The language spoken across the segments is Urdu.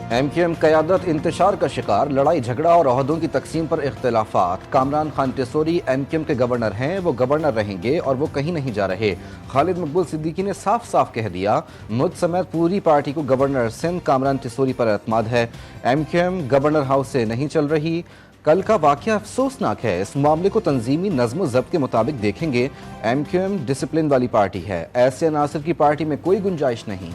ایم کیو ایم قیادت انتشار کا شکار، لڑائی جھگڑا اور عہدوں کی تقسیم پر اختلافات۔ Kamran Khan Tessori M Q M کے گورنر ہیں، وہ گورنر رہیں گے اور وہ کہیں نہیں جا رہے۔ خالد مقبول صدیقی نے صاف صاف کہہ دیا، مجھ سمیت پوری پارٹی کو گورنر سندھ کامران ٹیسوری پر اعتماد ہے۔ M Q M governor house سے نہیں چل رہی۔ کل کا واقعہ افسوسناک ہے، اس معاملے کو تنظیمی نظم و ضبط کے مطابق دیکھیں گے۔ ایم کیو ایم ڈسپلن والی پارٹی ہے، ایسے عناصر کی پارٹی میں کوئی گنجائش نہیں۔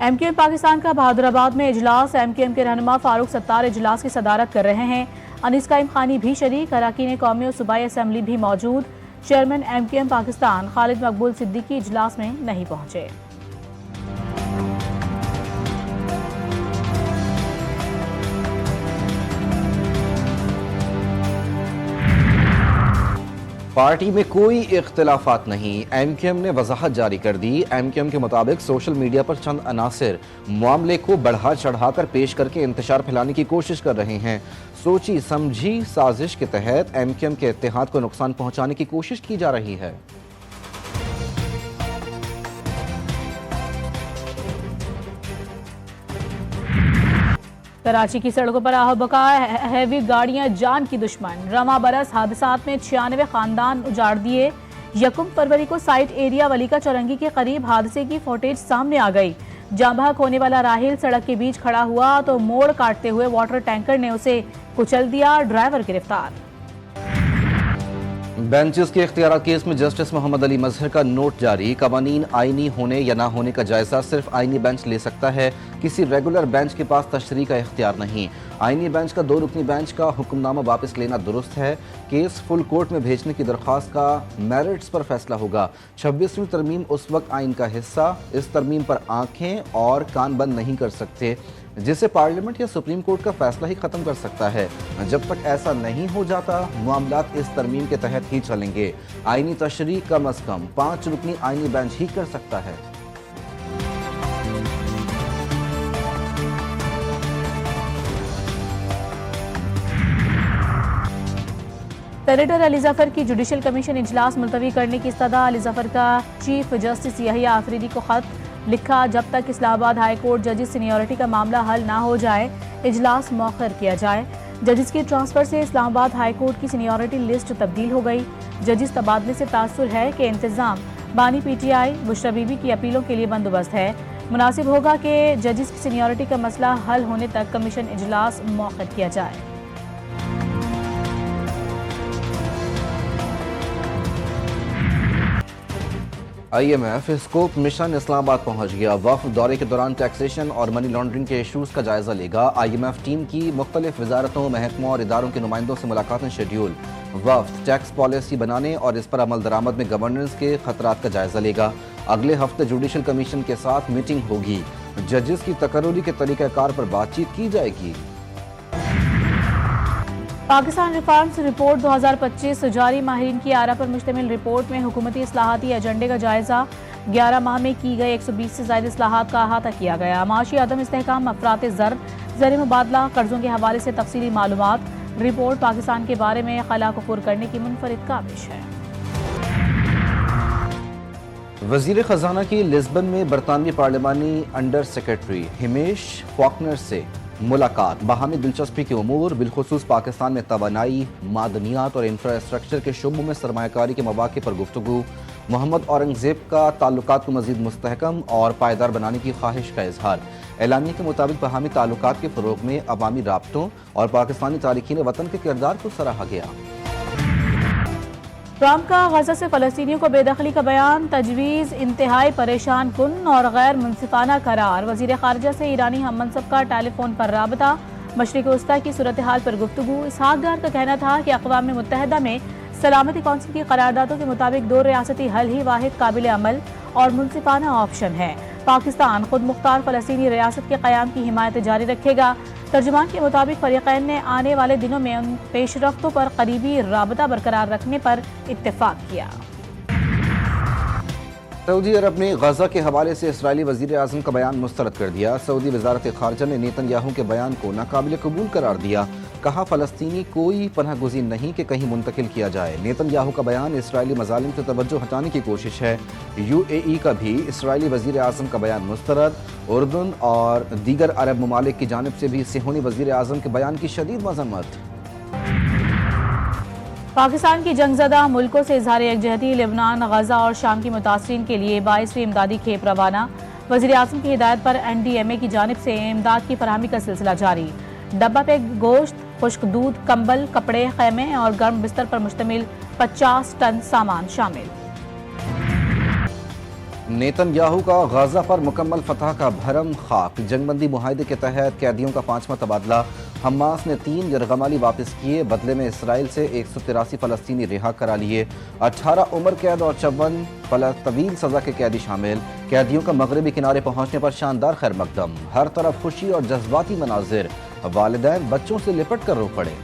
ایم کیو ایم پاکستان کا بہادر آباد میں اجلاس، ایم کیو ایم کے رہنما فاروق ستار اجلاس کی صدارت کر رہے ہیں۔ انیس قائم خانی بھی شریک، اراکین قومی اور صوبائی اسمبلی بھی موجود۔ Chairman M Q M Pakistan Khalid Maqbool Siddiqui اجلاس میں نہیں پہنچے۔ پارٹی میں کوئی اختلافات نہیں، ایم کیو ایم نے وضاحت جاری کر دی۔ ایم کیو ایم کے مطابق سوشل میڈیا پر چند عناصر معاملے کو بڑھا چڑھا کر پیش کر کے انتشار پھیلانے کی کوشش کر رہے ہیں۔ سوچی سمجھی سازش کے تحت ایم کیو ایم کے اتحاد کو نقصان پہنچانے کی کوشش کی جا رہی ہے۔ کراچی کی سڑکوں پر آہو بکا، ہیوی گاڑیاں جان کی دشمن، رواں برس حادثات میں 96 خاندان اجاڑ دیے۔ یکم فروری کو سائٹ ایریا ولیکا چورنگی کے قریب حادثے کی فوٹیج سامنے آ گئی۔ جاں بحق ہونے والا راہل سڑک کے بیچ کھڑا ہوا تو موڑ کاٹتے ہوئے واٹر ٹینکر نے اسے کچل دیا، ڈرائیور گرفتار۔ بینچز کے اختیارات کیس میں جسٹس محمد علی مظہر کا نوٹ جاری، قوانین آئینی ہونے یا نہ ہونے کا جائزہ صرف آئینی بینچ لے سکتا ہے، کسی ریگولر بینچ کے پاس تشریح کا اختیار نہیں۔ آئینی بینچ کا 2 رکنی بینچ کا حکم نامہ واپس لینا درست ہے، کیس فل کورٹ میں بھیجنے کی درخواست کا میرٹس پر فیصلہ ہوگا۔ 26ویں ترمیم اس وقت آئین کا حصہ، اس ترمیم پر آنکھیں اور کان بند نہیں کر سکتے، جسے پارلیمنٹ یا سپریم کورٹ کا فیصلہ ہی ختم کر سکتا ہے۔ جب تک ایسا نہیں ہو جاتا، معاملات اس ترمیم کے تحت ہی چلیں گے۔ آئینی تشریح کم از کم 5 رکنی آئینی بینچ ہی کر سکتا ہے۔ سینیٹر علی ظفر کی جوڈیشل کمیشن اجلاس ملتوی کرنے کی استدعا، علی ظفر کا چیف جسٹس یحییٰ آفریدی کو خط لکھا، جب تک اسلام آباد ہائی کورٹ ججز سینیورٹی کا معاملہ حل نہ ہو جائے اجلاس مؤخر کیا جائے۔ ججز کی ٹرانسفر سے اسلام آباد ہائی کورٹ کی سینیورٹی لسٹ تبدیل ہو گئی۔ ججز تبادلے سے تاثر ہے کہ انتظام بانی P T I Bushra Bibi کی اپیلوں کے لیے بندوبست ہے۔ مناسب ہوگا کہ ججز کی سینیورٹی کا مسئلہ حل ہونے تک کمیشن اجلاس مؤخر کیا جائے۔ I M F scope mission Islamabad پہنچ گیا۔ وفد دورے کے دوران ٹیکسیشن اور منی لانڈرنگ کے ایشوز کا جائزہ لے گا۔ آئی ایم ایف ٹیم کی مختلف وزارتوں، محکموں اور اداروں کے نمائندوں سے ملاقاتیں شیڈیول۔ وفد ٹیکس پالیسی بنانے اور اس پر عمل درآمد میں گورننس کے خطرات کا جائزہ لے گا۔ اگلے ہفتے جوڈیشل کمیشن کے ساتھ میٹنگ ہوگی، ججز کی تقرری کے طریقہ کار پر بات چیت کی جائے گی۔ پاکستان ریفارمز رپورٹ 2025 جاری، ماہرین کی آراء پر مشتمل رپورٹ میں حکومتی اصلاحاتی ایجنڈے کا جائزہ، 11 ماہ میں کی گئی 120 سے زائد اصلاحات کا احاطہ کیا گیا۔ معاشی عدم استحکام، افراط زر، زر مبادلہ، قرضوں کے حوالے سے تفصیلی معلومات۔ رپورٹ پاکستان کے بارے میں خلا کو پر کرنے کی منفرد کاوش ہے۔ وزیر خزانہ کی لسبن میں برطانوی پارلیمانی انڈر سیکرٹری ہمیش فاکنر سے ملاقات، باہمی دلچسپی کے امور بالخصوص پاکستان میں توانائی، معدنیات اور انفراسٹرکچر کے شعبوں میں سرمایہ کاری کے مواقع پر گفتگو۔ محمد اورنگزیب کا تعلقات کو مزید مستحکم اور پائیدار بنانے کی خواہش کا اظہار۔ اعلامیہ کے مطابق باہمی تعلقات کے فروغ میں عوامی رابطوں اور پاکستانی تارکین وطن کے کردار کو سراہا گیا۔ ٹرمپ کا غزہ سے فلسطینیوں کو بے دخلی کا بیان، تجویز انتہائی پریشان کن اور غیر منصفانہ قرار۔ وزیر خارجہ سے ایرانی ہم منصب کا ٹیلی فون پر رابطہ، مشرق وسطیٰ کی صورتحال پر گفتگو۔ اسحاق ڈار کا کہنا تھا کہ اقوام متحدہ میں سلامتی کونسل کی قراردادوں کے مطابق 2 ریاستی حل ہی واحد قابل عمل اور منصفانہ آپشن ہے۔ پاکستان خود مختار فلسطینی ریاست کے قیام کی حمایت جاری رکھے گا۔ ترجمان کے مطابق فریقین نے آنے والے دنوں میں ان پیش رفتوں پر قریبی رابطہ برقرار رکھنے پر اتفاق کیا۔ سعودی عرب نے غزہ کے حوالے سے اسرائیلی وزیر اعظم کا بیان مسترد کر دیا۔ سعودی وزارت خارجہ نے نیتن یاہو کے بیان کو ناقابل قبول قرار دیا۔ کہا فلسطینی کوئی پناہ گزین نہیں کہ کہیں منتقل کیا جائے۔ نیتن یاہو کا بیان اسرائیلی مظالم سے توجہ ہٹانے کی کوشش ہے۔ یو اے ای کا بھی اسرائیلی وزیر اعظم کا بیان مسترد۔ اردن اور دیگر عرب ممالک کی جانب سے بھی صہیونی وزیر اعظم کے بیان کی شدید مذمت۔ پاکستان کی جنگ زدہ ملکوں سے اظہار یکجہتی، لبنان، غزہ اور شام کی متاثرین کے لیے 22ویں امدادی کھیپ روانہ۔ وزیر اعظم کی ہدایت پر این ڈی ایم اے کی جانب سے امداد کی فراہمی کا سلسلہ جاری۔ ڈبہ پیک گوشت، خشک دودھ، کمبل، کپڑے، خیمے اور گرم بستر پر مشتمل 50 ٹن سامان شامل۔ نیتن یاہو کا غزہ پر مکمل فتح کا بھرم خاک۔ جنگ بندی معاہدے کے تحت قیدیوں کا 5واں تبادلہ۔ حماس نے 3 یرغمالی واپس کیے، بدلے میں اسرائیل سے 183 فلسطینی رہا کرا لیے۔ 18 عمر قید اور 54 طویل سزا کے قیدی شامل۔ قیدیوں کا مغربی کنارے پہنچنے پر شاندار خیر مقدم، ہر طرف خوشی اور جذباتی مناظر، والدین بچوں سے لپٹ کر رو پڑے۔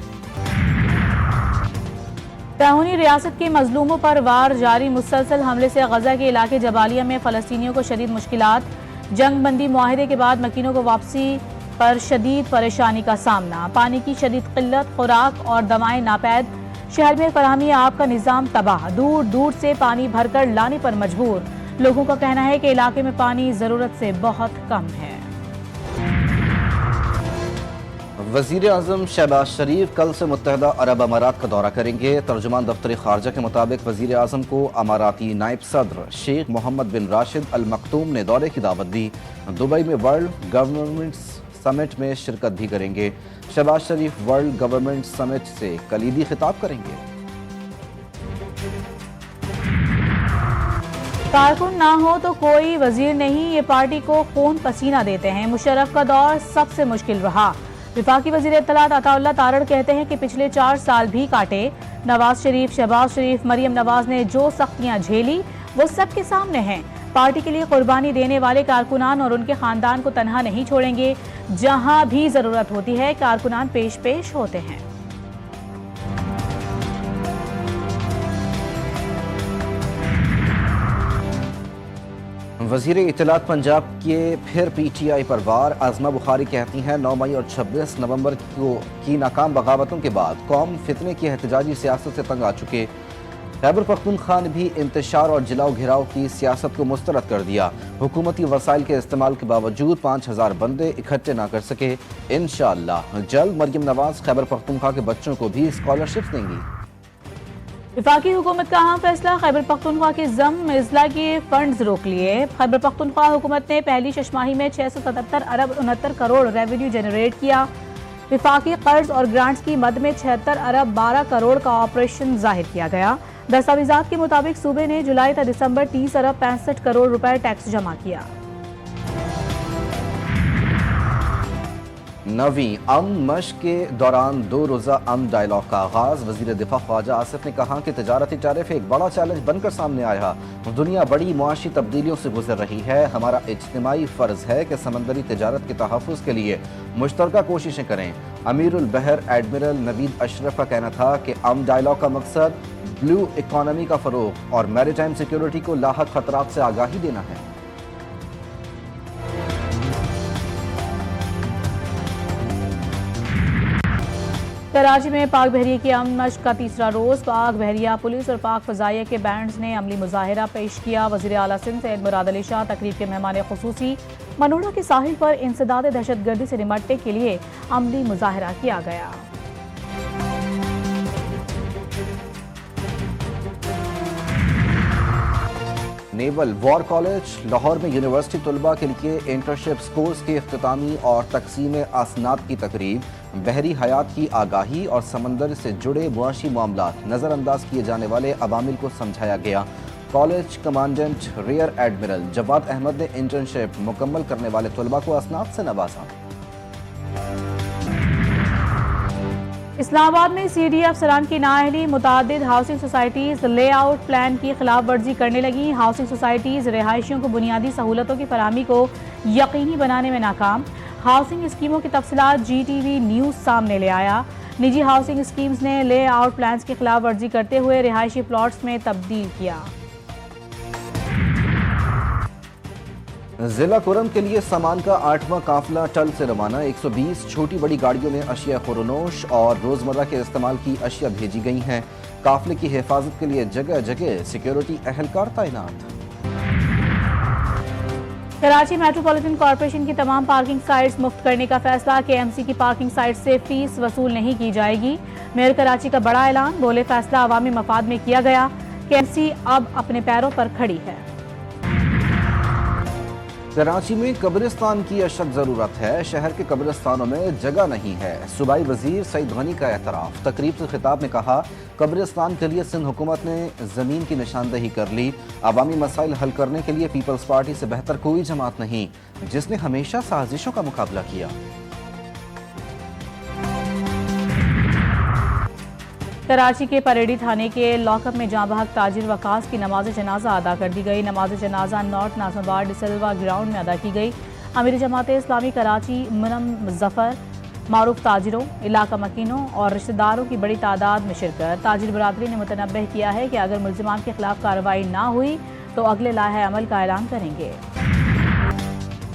تہونی ریاست کے مظلوموں پر وار جاری، مسلسل حملے سے غزہ کے علاقے جبالیہ میں فلسطینیوں کو شدید مشکلات۔ جنگ بندی معاہدے کے بعد مکینوں کو واپسی پر شدید پریشانی کا سامنا، پانی کی شدید قلت، خوراک اور دوائیں ناپید۔ شہر میں فراہمی آب کا نظام تباہ، دور دور سے پانی بھر کر لانے پر مجبور۔ لوگوں کا کہنا ہے کہ علاقے میں پانی ضرورت سے بہت کم ہے۔ وزیر اعظم شہباز شریف کل سے متحدہ عرب امارات کا دورہ کریں گے۔ ترجمان دفتر خارجہ کے مطابق وزیر اعظم کو اماراتی نائب صدر شیخ محمد بن راشد المکتوم نے دورے کی دعوت دی۔ دبئی میں ورلڈ گورنمنٹس سمٹ میں شرکت بھی کریں گے۔ شہباز شریف ورلڈ گورنمنٹ سمٹ سے کلیدی خطاب کریں گے۔ کارکن نہ ہو تو کوئی وزیر نہیں، یہ پارٹی کو خون پسینہ دیتے ہیں۔ مشرف کا دور سب سے مشکل رہا۔ وفاقی وزیر اطلاعات عطا اللہ تارڑ کہتے ہیں کہ پچھلے 4 سال بھی کاٹے۔ نواز شریف، شہباز شریف، مریم نواز نے جو سختیاں جھیلی وہ سب کے سامنے ہیں۔ پارٹی کے لیے قربانی دینے والے کارکنان اور ان کے خاندان کو تنہا نہیں چھوڑیں گے۔ جہاں بھی ضرورت ہوتی ہے کارکنان پیش ہوتے ہیں۔ وزیر اطلاعات پنجاب کے پھر پی ٹی آئی پر وار۔ عظمہ بخاری کہتی ہیں 9 مئی اور 26 نومبر کی ناکام بغاوتوں کے بعد قوم فتنے کی احتجاجی سیاست سے تنگ آ چکے۔ خیبر پختونخوا نے بھی انتشار اور جلاؤ گھراؤ کی سیاست کو مسترد کر دیا۔ حکومتی وسائل کے استعمال کے باوجود 5000 بندے اکٹھے نہ کر سکے۔ انشاءاللہ جلد مریم نواز خیبر پختونخوا کے بچوں کو بھی اسکالرشپس دیں گی۔ وفاقی حکومت کا اہم فیصلہ، خیبر پختونخوا کے ضم اضلاع کے فنڈز روک لیے۔ خیبر پختونخوا حکومت نے پہلی ششماہی میں 677 ارب 69 کروڑ ریونیو جنریٹ کیا۔ وفاقی قرض اور گرانٹس کی مد میں 76 ارب 12 کروڑ کا آپریشن ظاہر کیا گیا۔ دستاویزات کے مطابق صوبے نے جولائی تا دسمبر 30 ارب 65 کروڑ روپے ٹیکس جمع کیا۔ 9ویں امن مشق کے دوران 2 روزہ امن ڈائیلاگ کا آغاز۔ وزیر دفاع خواجہ آصف نے کہا کہ تجارتی ٹیرف ایک بڑا چیلنج بن کر سامنے آیا۔ دنیا بڑی معاشی تبدیلیوں سے گزر رہی ہے۔ ہمارا اجتماعی فرض ہے کہ سمندری تجارت کے تحفظ کے لیے مشترکہ کوششیں کریں۔ امیر البحر ایڈمرل نوید اشرف کا کہنا تھا کہ امن ڈائیلاگ کا مقصد بلو اکانومی کا فروغ اور میری ٹائم سیکیورٹی کو لاحق خطرات سے آگاہی دینا ہے۔ کراچی میں پاک بحریہ کی امن مشق کا تیسرا روز، پاک بحریہ پولیس اور پاک فضائیہ کے بینڈز نے عملی مظاہرہ پیش کیا۔ وزیر اعلیٰ سندھ سید مراد علی شاہ تقریب کے مہمان خصوصی۔ منوڑا کے ساحل پر انسداد دہشت گردی سے نمٹنے کے لیے عملی مظاہرہ کیا گیا۔ نیول وار کالج لاہور میں یونیورسٹی طلباء کے لیے انٹرنشپ کورس کے اختتامی اور تقسیم اسناد کی تقریب۔ بحری حیات کی آگاہی اور سمندر سے جڑے معاشی معاملات نظر انداز کیے جانے والے عوامل کو سمجھایا گیا۔ کالج کمانڈنٹ ریئر ایڈمرل جواد احمد نے انٹرنشپ مکمل کرنے والے طلباء کو اسناد سے نوازا۔ اسلام آباد میں سی ڈی افسران کی نااہلی، متعدد housing societies lay out plan کی خلاف ورزی کرنے لگیں۔ ہاؤسنگ سوسائٹیز رہائشیوں کو بنیادی سہولتوں کی فراہمی کو یقینی بنانے میں ناکام۔ ہاؤسنگ اسکیموں کی تفصیلات جی ٹی وی نیوز سامنے لے آیا۔ نجی ہاؤسنگ اسکیمز نے لے آؤٹ پلانز کی خلاف ورزی کرتے ہوئے رہائشی پلاٹس میں تبدیل کیا۔ ضلع کرم کے لیے سامان کا 8واں قافلہ ٹل سے روانہ 120 چھوٹی بڑی گاڑیوں میں اشیاء خورنوش اور روزمرہ کے استعمال کی اشیاء بھیجی گئی ہیں۔ قافلے کی حفاظت کے لیے جگہ جگہ سیکیورٹی اہلکار تعینات۔ کراچی میٹروپولیٹن کارپوریشن کی تمام پارکنگ سائٹس مفت کرنے کا فیصلہ، KMC کی پارکنگ سائٹ سے فیس وصول نہیں کی جائے گی۔ میئر کراچی کا بڑا اعلان، بولے فیصلہ عوامی مفاد میں کیا گیا، KMC اب اپنے پیروں پر کھڑی ہے۔ کراچی میں قبرستان کی اشد ضرورت ہے، شہر کے قبرستانوں میں جگہ نہیں ہے، صوبائی وزیر سعید غنی کا اعتراف۔ تقریب سے خطاب میں کہا، قبرستان کے لیے سندھ حکومت نے زمین کی نشاندہی کر لی، عوامی مسائل حل کرنے کے لیے پیپلز پارٹی سے بہتر کوئی جماعت نہیں جس نے ہمیشہ سازشوں کا مقابلہ کیا۔ کراچی کے پریڈی تھانے کے لاک اپ میں جاں بحق تاجر وقاص کی نماز جنازہ ادا کر دی گئی۔ نماز جنازہ نارتھ ناظم آباد ڈسلوا گراؤنڈ میں ادا کی گئی۔ امیر جماعت اسلامی کراچی منم ظفر، معروف تاجروں، علاقہ مکینوں اور رشتہ داروں کی بڑی تعداد میں شرکت۔ تاجر برادری نے متنبہ کیا ہے کہ اگر ملزمان کے خلاف کارروائی نہ ہوئی تو اگلے لائحہ عمل کا اعلان کریں گے۔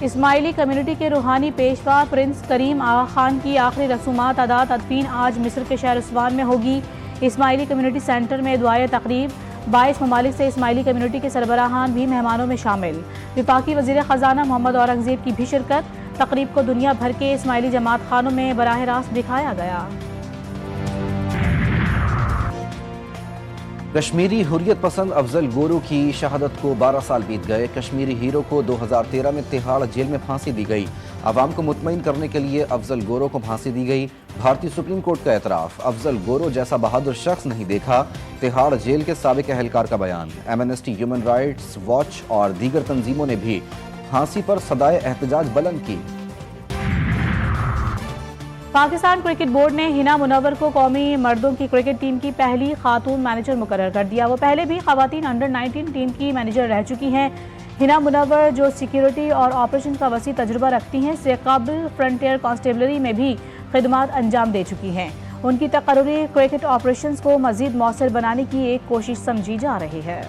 اسماعیلی کمیونٹی کے روحانی پیشوا پرنس کریم آغا خان کی آخری رسومات ادا تدفین آج مصر کے شہر اسوان میں ہوگی۔ اسماعیلی کمیونٹی سینٹر میں دعائے تقریب، 22 ممالک سے اسماعیلی کمیونٹی کے سربراہان بھی مہمانوں میں شامل۔ وفاقی وزیر خزانہ محمد اورنگزیب کی بھی شرکت۔ تقریب کو دنیا بھر کے اسماعیلی جماعت خانوں میں براہ راست دکھایا گیا۔ کشمیری حریت پسند افضل گورو کی شہادت کو 12 سال بیت گئے۔ کشمیری ہیرو کو 2013 میں تہاڑ جیل میں پھانسی دی گئی۔ عوام کو مطمئن کرنے کے لیے افضل گورو کو پھانسی دی گئی۔ بھارتی سپریم کورٹ کا اعتراف، افضل گورو جیسا بہادر شخص نہیں دیکھا۔ تہاڑ جیل کے سابق اہلکار کا بیان۔ ایمنسٹی ہیومن رائٹس واچ اور دیگر تنظیموں نے بھی پھانسی پر صدائے احتجاج بلند کی۔ پاکستان کرکٹ بورڈ نے ہنا منور کو قومی مردوں کی کرکٹ ٹیم کی پہلی خاتون مینیجر مقرر کر دیا۔ وہ پہلے بھی خواتین انڈر 19 ٹیم کی مینیجر رہ چکی ہیں۔ ہنا منور جو سیکیورٹی اور آپریشن کا وسیع تجربہ رکھتی ہیں، سے قبل فرنٹیئر کانسٹیبلری میں بھی خدمات انجام دے چکی ہیں۔ ان کی تقرری کرکٹ آپریشنز کو مزید مؤثر بنانے کی ایک کوشش سمجھی جا رہی ہے۔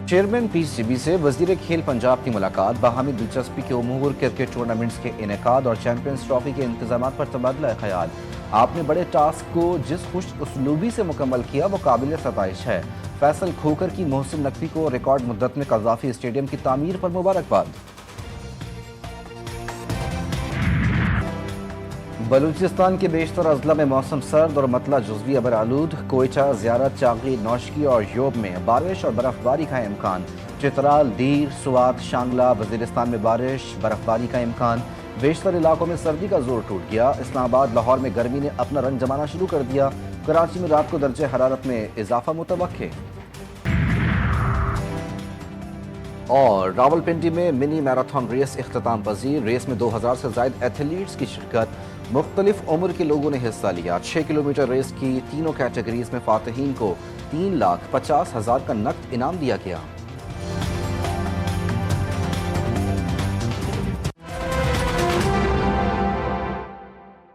چیئرمین PCB سے وزیر کھیل پنجاب کی ملاقات، باہمی دلچسپی کے امور، کرکٹ ٹورنامنٹس کے انعقاد اور چیمپئنز ٹرافی کے انتظامات پر تبادلہ خیال۔ آپ نے بڑے ٹاسک کو جس خوش اسلوبی سے مکمل کیا وہ قابل ستائش ہے۔ فیصل کھوکر کی محسن نقوی کو ریکارڈ مدت میں قذافی اسٹیڈیم کی تعمیر پر مبارکباد۔ بلوچستان کے بیشتر اضلاع میں موسم سرد اور مطلع جزوی ابر آلود۔ کوئٹہ، زیارت، چاغی، نوشکی اور یوب میں بارش اور برف باری کا امکان۔ چترال، دیر، سوات، شانگلہ، وزیرستان میں بارش برف باری کا امکان۔ بیشتر علاقوں میں سردی کا زور ٹوٹ گیا۔ اسلام آباد، لاہور میں گرمی نے اپنا رنگ جمانا شروع کر دیا۔ کراچی میں رات کو درجہ حرارت میں اضافہ متوقع۔ اور راولپنڈی میں منی میراتھن ریس اختتام پذیر۔ ریس میں 2000 سے زائد ایتھلیٹس کی شرکت، مختلف عمر کے لوگوں نے حصہ لیا۔ 6 کلومیٹر ریس کی تینوں کیٹیگریز میں فاتحین کو 3,50,000 کا نقد انعام دیا گیا۔